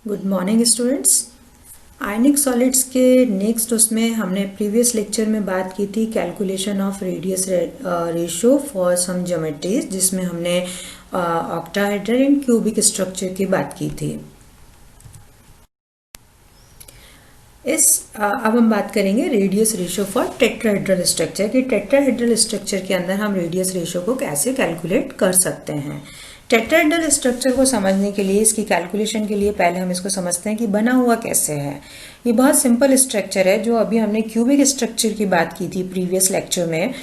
Good morning students. Ionic solids के next उसमें हमने प्रीवियस लेक्चर में बात की थी calculation of radius ratio for some geometries, जिसमें हमने ऑक्टाहेड्रल एंड क्यूबिक स्ट्रक्चर की बात की थी। अब हम बात करेंगे radius ratio for tetrahedral structure कि टेट्राहेड्रल स्ट्रक्चर के अंदर हम रेडियस रेशियो को कैसे कैलकुलेट कर सकते हैं। टेट्राहेड्रल स्ट्रक्चर को समझने के लिए, इसकी कैलकुलेशन के लिए पहले हम इसको समझते हैं कि बना हुआ कैसे है। ये बहुत सिंपल स्ट्रक्चर है। जो अभी हमने क्यूबिक स्ट्रक्चर की बात की थी प्रीवियस लेक्चर में,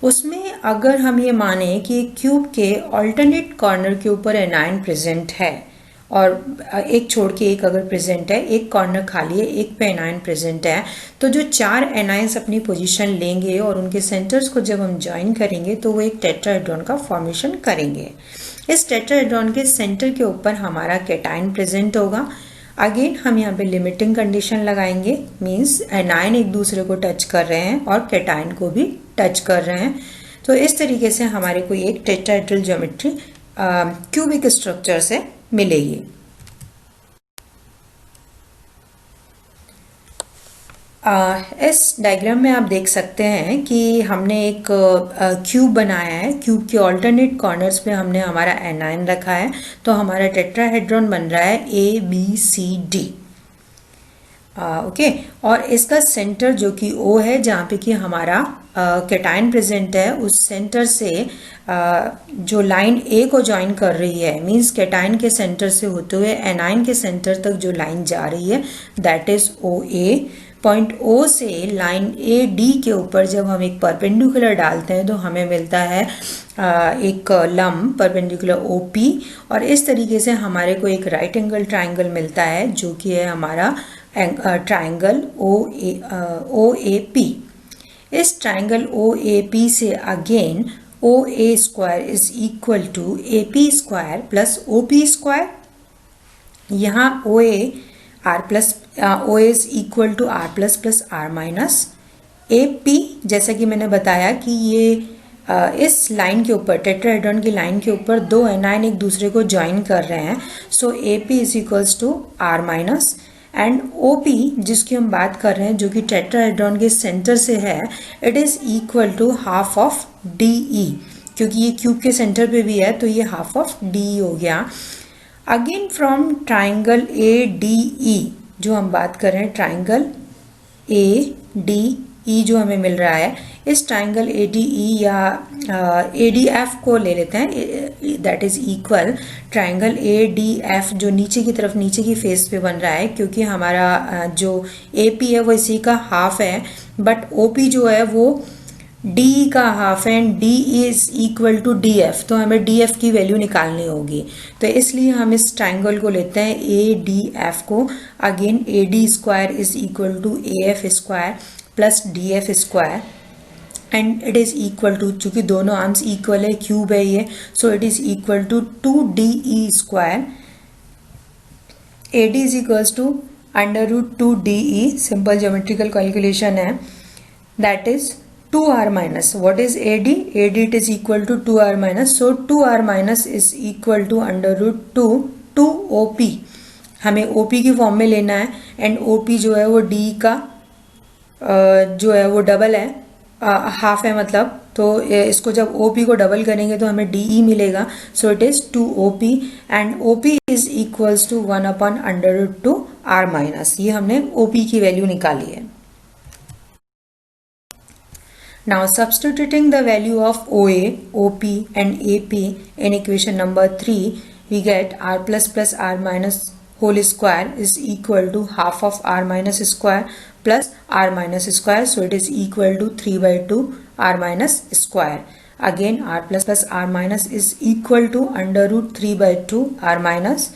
उसमें अगर हम ये माने कि क्यूब के ऑल्टरनेट कॉर्नर के ऊपर एनाइन प्रेजेंट है और एक छोड़ के एक अगर प्रेजेंट है, एक कॉर्नर खाली है, एक पे एनाइन प्रेजेंट है, तो जो चार एनाइंस अपनी पोजीशन लेंगे और उनके सेंटर्स को जब हम ज्वाइन करेंगे तो वो एक टेट्राहेड्रॉन का फॉर्मेशन करेंगे। इस टेट्राहेड्रॉन के सेंटर के ऊपर हमारा कैटाइन प्रेजेंट होगा। अगेन हम यहाँ पे लिमिटिंग कंडीशन लगाएंगे, मीन्स एनाइन एक दूसरे को टच कर रहे हैं और कैटाइन को भी टच कर रहे हैं। तो इस तरीके से हमारे को एक टेट्राहेड्रल ज्योमेट्री क्यूबिक स्ट्रक्चर से मिलेगी। इस डायग्राम में आप देख सकते हैं कि हमने एक क्यूब बनाया है। क्यूब के ऑल्टरनेट कॉर्नर्स पे हमने हमारा एनाइन रखा है, तो हमारा टेट्राहेड्रॉन बन रहा है ABCD। ओके, और इसका सेंटर जो कि O है, जहाँ पे कि हमारा कैटाइन प्रेजेंट है, उस सेंटर से जो लाइन A को ज्वाइन कर रही है, मींस कैटाइन के सेंटर से होते हुए एनाइन के सेंटर तक जो लाइन जा रही है, that is OA। Point O से लाइन AD के ऊपर जब हम एक परपेंडिकुलर डालते हैं तो हमें मिलता है एक लंब परपेंडिकुलर OP, और इस तरीके से हमारे को एक राइट एंगल ट्राइंगल मिलता है जो कि है हमारा ट्राइंगल OAP। इस ट्राइंगल OAP से again OA square is equal to AP square plus OP square. यहाँ OA is equal to R plus plus R minus AP। जैसा कि मैंने बताया कि ये इस लाइन के ऊपर, टेट्राहेड्रॉन की लाइन के ऊपर दो एनाइन एक दूसरे को ज्वाइन कर रहे हैं, so AP is equals to R minus and OP जिसकी हम बात कर रहे हैं, जो कि टेट्राहेड्रॉन के सेंटर से है, it is equal to half of DE। क्योंकि ये क्यूब के सेंटर पे भी है तो ये हाफ ऑफ DE हो गया। अगेन फ्रॉम ट्राइंगल ADE जो हम बात कर रहे हैं, ट्राइंगल ADE जो हमें मिल रहा है, इस ट्राइंगल ADE या ADF को ले लेते हैं, that is equal triangle ADF जो नीचे की तरफ, नीचे की फेस पे बन रहा है, क्योंकि हमारा जो AP है वो इसी का हाफ है, बट OP जो है वो DE का हाफ है and DE is equal to DF, तो हमें DF की वैल्यू निकालनी होगी। तो इसलिए हम इस ट्राइंगल को लेते हैं ADF को। Again AD square is equal to AF square plus DF square and it is equal to, चूंकि दोनों आर्म्स इक्वल है, क्यूब है ये, so it is equal to 2DE square. AD is equals to under root 2DE, simple geometrical calculation है, that is 2R minus. What is AD? AD it is equal to 2R minus. So 2R minus is equal to under root 2 OP. हमें OP की form में लेना है and OP जो है वो D का जो है वो डबल है, हाफ है मतलब, तो इसको जब OP को डबल करेंगे तो हमें DE मिलेगा। So it is 2OP and OP is equals to 1 upon under root 2R minus. ये हमने OP की वैल्यू निकाली है। Now substituting the value of OA, OP and AP in equation number 3, we get R plus plus R minus whole square is equal to half of R minus square plus R minus square. So it is equal to 3 by 2 R minus square. Again R plus plus R minus is equal to under root 3 by 2 R minus.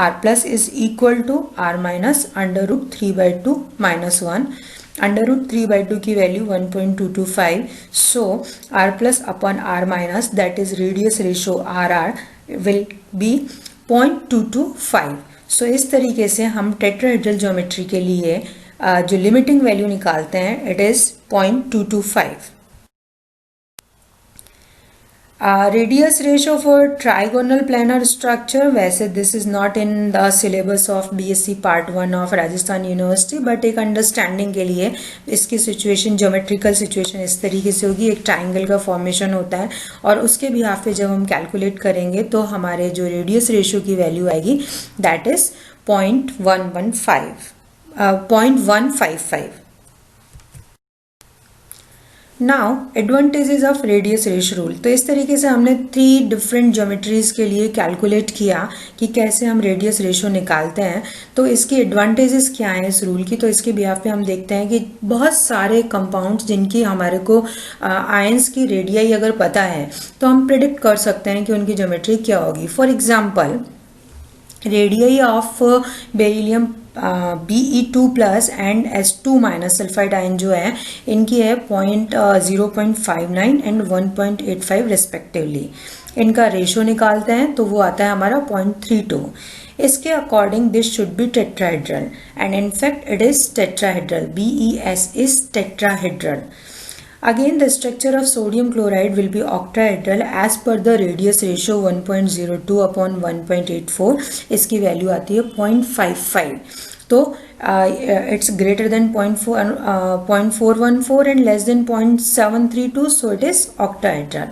R plus is equal to R minus under root 3 by 2 minus 1. Under root 3 by 2 की value 1.225, so R plus upon R minus, that is radius ratio RR will be 0.225। So इस तरीके से हम tetrahedral geometry के लिए जो limiting value निकालते हैं, it is 0.225। Radius ratio for trigonal planar structure, वैसे this is not in the syllabus of BSc part 1 of Rajasthan university, but एक अंडरस्टैंडिंग के लिए इसकी सिचुएशन, ज्योमेट्रिकल सिचुएशन इस तरीके से होगी। एक ट्राइंगल का फॉर्मेशन होता है और उसके बिहाफ पे जब हम कैलकुलेट करेंगे तो हमारे जो रेडियस रेशो की वैल्यू आएगी that is 0.155। Now advantages of radius ratio rule. तो इस तरीके से हमने 3 डिफरेंट ज्योमेट्रीज के लिए कैलकुलेट किया कि कैसे हम रेडियस रेशो निकालते हैं। तो इसकी एडवांटेजेस क्या हैं इस रूल की, तो इसके बिहाफ पे हम देखते हैं कि बहुत सारे कंपाउंड्स जिनकी हमारे को आयंस की रेडियाई अगर पता है तो हम प्रिडिक्ट कर सकते हैं कि उनकी ज्योमेट्री क्या होगी। For example, radii of beryllium Be2+ and S2- sulphide ion जो है इनकी है 0.59 एंड 1.85 रिस्पेक्टिवली। इनका रेशो निकालते हैं तो वो आता है हमारा 0.32। इसके according this should be tetrahedral and in fact it is tetrahedral. BeS is tetrahedral. Again, the structure of sodium chloride will be octahedral as per the radius ratio 1.02/1.84. इसकी वैल्यू आती है 0.55। तो it's greater than 0.414 and less than 0.732, so it is octahedral.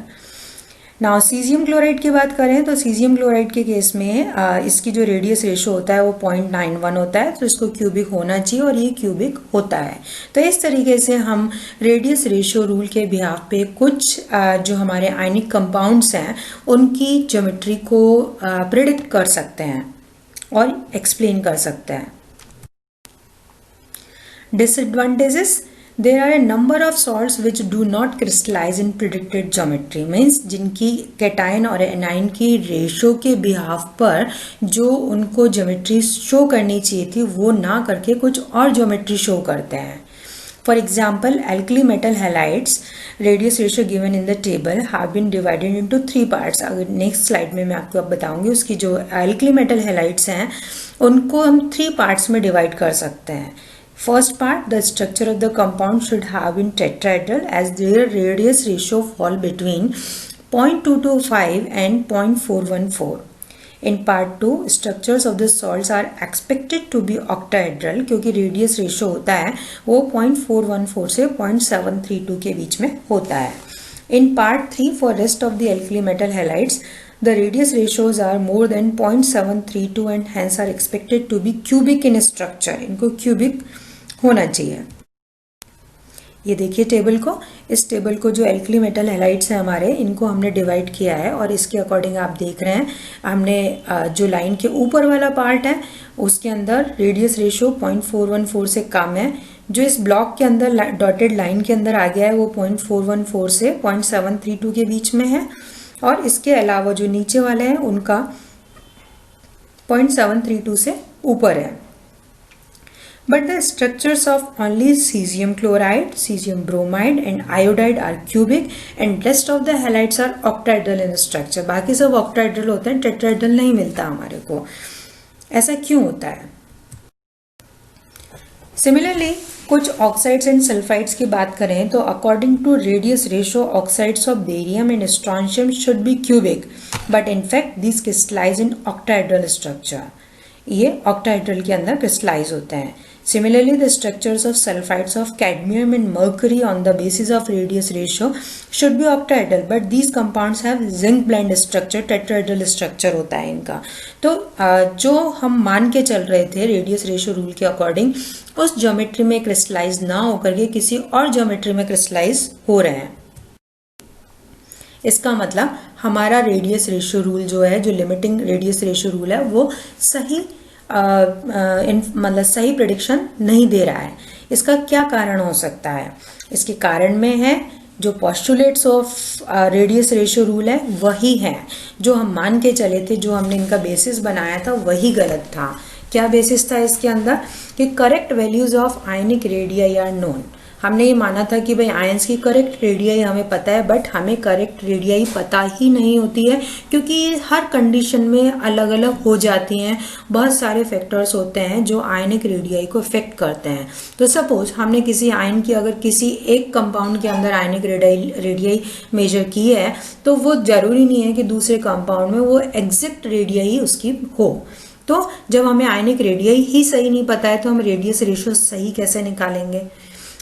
Now caesium chloride की बात करें तो caesium chloride के case में इसकी जो रेडियस रेशो होता है वो 0.91 होता है, तो इसको क्यूबिक होना चाहिए और ये क्यूबिक होता है। तो इस तरीके से हम रेडियस रेशो रूल के बिहाफ पे कुछ जो हमारे आयनिक कंपाउंड्स हैं उनकी ज्योमेट्री को प्रिडिक्ट कर सकते हैं और एक्सप्लेन कर सकते हैं। Disadvantages, there are a number of salts which do not crystallize in predicted geometry, means जिनकी कैटायन और एनाइन की रेशो के बिहाफ पर जो उनको ज्योमेट्री शो करनी चाहिए थी वो ना करके कुछ और ज्योमेट्री शो करते हैं। For example, alkali metal halides radius ratio given in the table have been divided into 3 parts। अगर नेक्स्ट स्लाइड में मैं आपको अब बताऊंगी उसकी जो alkali metal halides हैं उनको हम 3 पार्ट्स में डिवाइड कर सकते हैं। First part, the structure of the compound should have been tetrahedral as their radius ratio fall between 0.225 and 0.414. In part 2, structures of the salts are expected to be octahedral क्योंकि radius ratio होता है वो 0.414 से 0.732 के बीच में होता है। In part 3, for rest of the alkali metal halides, the radius ratios are more than 0.732 and hence are expected to be cubic in structure। इनको cubic होना चाहिए। ये देखिए टेबल को, इस टेबल को जो एल्कली मेटल हैलाइड्स हैं हमारे इनको हमने डिवाइड किया है और इसके अकॉर्डिंग आप देख रहे हैं हमने जो लाइन के ऊपर वाला पार्ट है उसके अंदर रेडियस रेशो 0.414 से कम है। जो इस ब्लॉक के अंदर डॉटेड लाइन के अंदर आ गया है वो 0.414 से 0.732 के बीच में है और इसके अलावा जो नीचे वाले हैं उनका 0.732 से ऊपर है। But the structures of only cesium chloride, cesium bromide and iodide are cubic and rest of the halides are octahedral in structure। बाकी सब octahedral होते हैं, tetrahedral नहीं मिलता हमारे को। ऐसा क्यों होता है? Similarly, कुछ ऑक्साइड्स एंड सल्फाइड्स की बात करें तो according to radius ratio oxides of barium and strontium should be cubic but in fact this crystallize in octahedral structure. ये ऑक्टाहेड्रल के अंदर क्रिस्टलाइज होते हैं। Similarly, the structures of sulfides of cadmium and mercury on the basis of radius ratio should be octahedral, but these compounds have zinc blende structure, tetrahedral structure होता है इनका। तो जो हम मान के चल रहे थे रेडियस रेशो रूल के अकॉर्डिंग उस ज्योमेट्री में क्रिस्टलाइज ना होकर के किसी और ज्योमेट्री में क्रिस्टलाइज हो रहे हैं। इसका मतलब हमारा रेडियस रेशो रूल जो है, जो लिमिटिंग रेडियस रेशो रूल है, वो सही मतलब सही प्रेडिक्शन नहीं दे रहा है। इसका क्या कारण हो सकता है? इसके कारण में है जो postulates of radius ratio rule है वही है जो हम मान के चले थे, जो हमने इनका बेसिस बनाया था वही गलत था। क्या बेसिस था इसके अंदर? कि correct values of ionic radii are known. हमने ये माना था कि भाई आयंस की करेक्ट रेडियाई हमें पता है, बट हमें करेक्ट रेडियाई पता ही नहीं होती है क्योंकि ये हर कंडीशन में अलग अलग हो जाती हैं। बहुत सारे फैक्टर्स होते हैं जो आयनिक रेडियाई को इफेक्ट करते हैं। तो सपोज हमने किसी आयन की अगर किसी एक कंपाउंड के अंदर आयनिक रेडियाई मेजर की है तो वो जरूरी नहीं है कि दूसरे कंपाउंड में वो एग्जैक्ट रेडियाई उसकी हो। तो जब हमें आयनिक रेडियाई ही सही नहीं पता है तो हम रेडियस रेशियो सही कैसे निकालेंगे।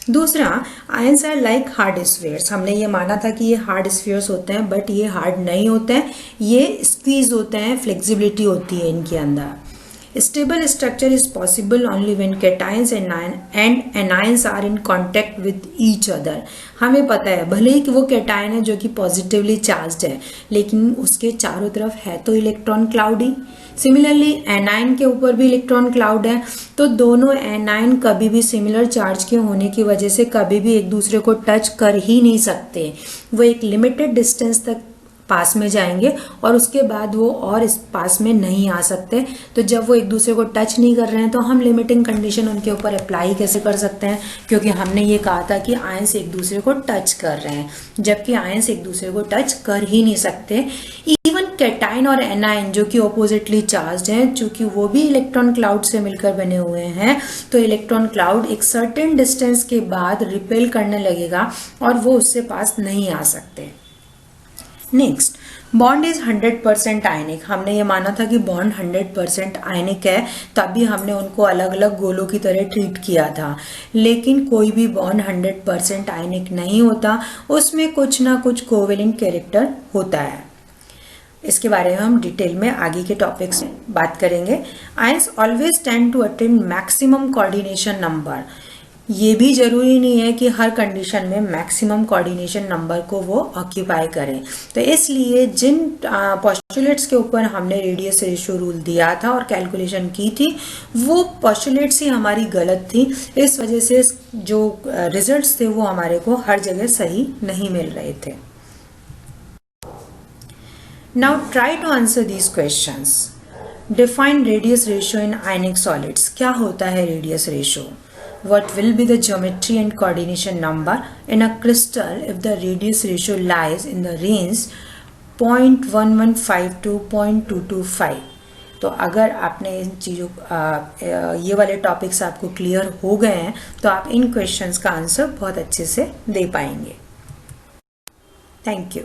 दूसरा, ions are like hard spheres. हमने ये माना था कि ये हार्ड स्फीयर्स होते हैं, बट ये हार्ड नहीं होते हैं, ये स्क्वीज होते हैं, फ्लेक्सिबिलिटी होती है इनके अंदर। Stable structure is possible only when cations and anions are in contact with each other. हमें पता है भले ही कि वो कैटायन है जो कि पॉजिटिवली चार्ज्ड है, लेकिन उसके चारों तरफ है तो इलेक्ट्रॉन क्लाउड ही। सिमिलरली एनायन के ऊपर भी इलेक्ट्रॉन क्लाउड है, तो दोनों एनायन कभी भी सिमिलर चार्ज के होने की वजह से कभी भी एक दूसरे को टच कर ही नहीं सकते। वो एक लिमिटेड डिस्टेंस तक पास में जाएंगे और उसके बाद वो और इस पास में नहीं आ सकते। तो जब वो एक दूसरे को टच नहीं कर रहे हैं तो हम लिमिटिंग कंडीशन उनके ऊपर अप्लाई कैसे कर सकते हैं, क्योंकि हमने ये कहा था कि आयंस एक दूसरे को टच कर रहे हैं, जबकि आयंस एक दूसरे को टच कर ही नहीं सकते। इवन कैटायन और एनायन जो कि ऑपोजिटली चार्ज्ड हैं, चूंकि वो भी इलेक्ट्रॉन क्लाउड से मिलकर बने हुए हैं, तो इलेक्ट्रॉन क्लाउड एक सर्टेन डिस्टेंस के बाद रिपेल करने लगेगा और वो उससे पास नहीं आ सकते। नेक्स्ट, बॉन्ड इज 100% आयनिक। हमने ये माना था कि बॉन्ड 100% आयनिक है, तभी हमने उनको अलग अलग गोलों की तरह ट्रीट किया था। लेकिन कोई भी बॉन्ड 100% आयनिक नहीं होता, उसमें कुछ ना कुछ कोवेलेंट कैरेक्टर होता है। इसके बारे में हम डिटेल में आगे के टॉपिक्स में बात करेंगे। Ions always tend to attain maximum coordination number. ये भी जरूरी नहीं है कि हर कंडीशन में मैक्सिमम कोऑर्डिनेशन नंबर को वो ऑक्यूपाई करें। तो इसलिए जिन पोस्टुलेट्स के ऊपर हमने रेडियस रेशियो रूल दिया था और कैलकुलेशन की थी, वो पोस्टुलेट्स ही हमारी गलत थी। इस वजह से जो रिजल्ट्स थे वो हमारे को हर जगह सही नहीं मिल रहे थे। Now try to answer these questions. Define radius ratio in ionic solids. क्या होता है radius ratio? What will be the geometry and coordination number in a crystal if the radius ratio lies in the range 0.1152 to 0.225? तो अगर आपने इन चीज़ों ये वाले topics आपको क्लियर हो गए हैं तो आप इन क्वेश्चंस का आंसर बहुत अच्छे से दे पाएंगे। Thank you.